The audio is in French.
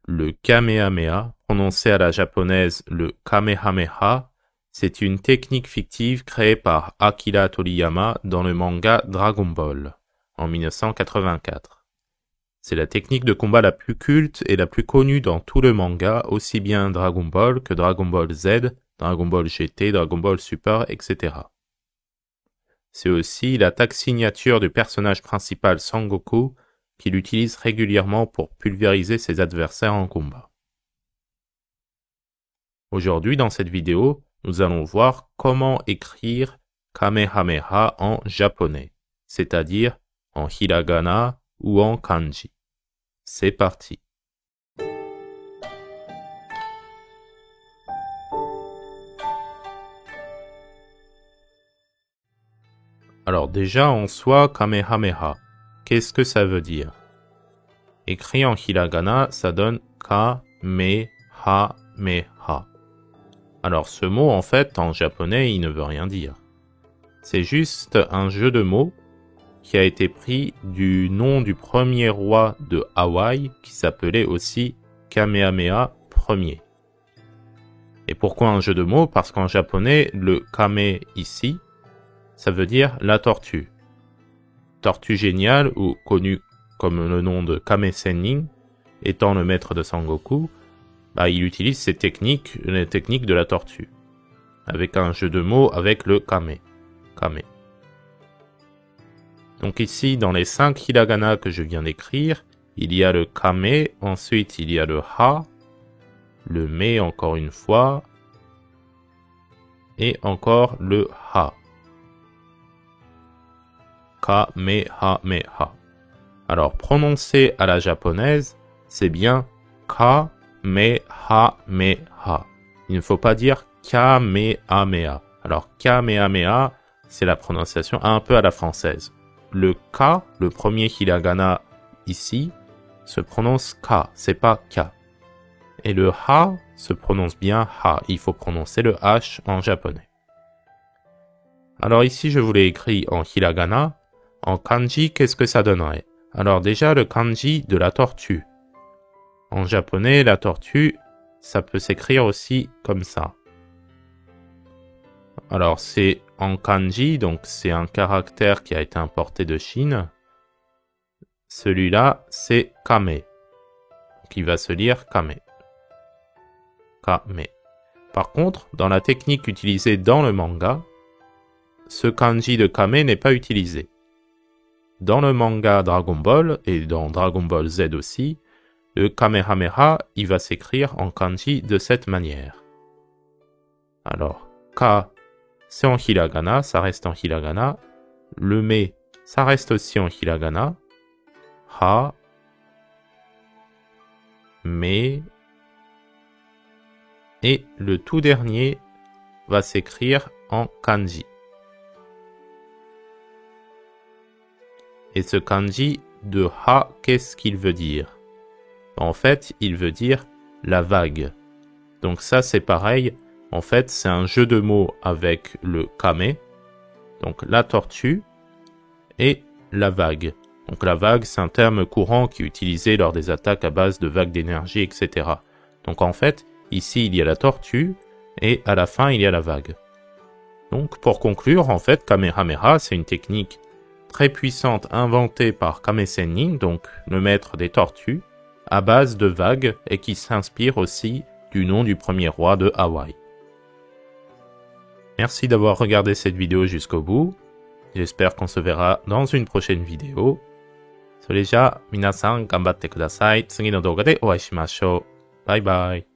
Le Kamehameha, prononcé à la japonaise le Kamehameha, c'est une technique fictive créée par Akira Toriyama dans le manga Dragon Ball, en 1984. C'est la technique de combat la plus culte et la plus connue dans tout le manga, aussi bien Dragon Ball que Dragon Ball Z, Dragon Ball GT, Dragon Ball Super, etc. C'est aussi l'attaque signature du personnage principal Sangoku, qu'il utilise régulièrement pour pulvériser ses adversaires en combat. Aujourd'hui, dans cette vidéo, nous allons voir comment écrire Kamehameha en japonais, c'est-à-dire en hiragana ou en kanji. C'est parti. Alors déjà en soi, Kamehameha, qu'est-ce que ça veut dire? Écrit en hiragana, ça donne Kamehameha. Alors ce mot, en fait, en japonais, il ne veut rien dire. C'est juste un jeu de mots qui a été pris du nom du premier roi de Hawaï, qui s'appelait aussi Kamehameha Ier. Et pourquoi un jeu de mots? Parce qu'en japonais, le kame ici, ça veut dire la tortue. Tortue géniale, ou connue comme le nom de Kame Sennin, étant le maître de Sangoku, il utilise ces techniques, les techniques de la tortue, avec un jeu de mots avec le kame. Donc ici, dans les 5 hiragana que je viens d'écrire, il y a le kame, ensuite il y a le ha, le me encore une fois, et encore le ha. Kamehameha. Alors prononcé à la japonaise, c'est bien Kamehameha. Il ne faut pas dire Kamehameha. Alors Kamehameha, c'est la prononciation un peu à la française. Le K, le premier hiragana ici, se prononce K, c'est pas K. Et le Ha se prononce bien Ha. Il faut prononcer le H en japonais. Alors ici, je vous l'ai écrit en hiragana. En kanji, qu'est-ce que ça donnerait? Alors déjà, le kanji de la tortue. En japonais, la tortue, ça peut s'écrire aussi comme ça. Alors c'est en kanji, donc c'est un caractère qui a été importé de Chine. Celui-là, c'est kame, qui va se lire kame. Kame. Par contre, dans la technique utilisée dans le manga, ce kanji de kame n'est pas utilisé. Dans le manga Dragon Ball, et dans Dragon Ball Z aussi, le Kamehameha, il va s'écrire en kanji de cette manière. Alors, Ka, c'est en hiragana, ça reste en hiragana. Le me, ça reste aussi en hiragana. Ha, me, et le tout dernier va s'écrire en kanji. Et ce kanji de ha, qu'est-ce qu'il veut dire? En fait, il veut dire la vague. Donc ça, c'est pareil. En fait, c'est un jeu de mots avec le kame, donc la tortue, et la vague. Donc la vague, c'est un terme courant qui est utilisé lors des attaques à base de vagues d'énergie, etc. Donc en fait, ici, il y a la tortue, et à la fin, il y a la vague. Donc pour conclure, en fait, Kamehameha, c'est une technique très puissante inventée par Kame Sennin, donc le maître des tortues, à base de vagues et qui s'inspire aussi du nom du premier roi de Hawaï. Merci d'avoir regardé cette vidéo jusqu'au bout. J'espère qu'on se verra dans une prochaine vidéo. それじゃあ、皆さん頑張ってください。次の動画でお会いしましょう。バイバイ。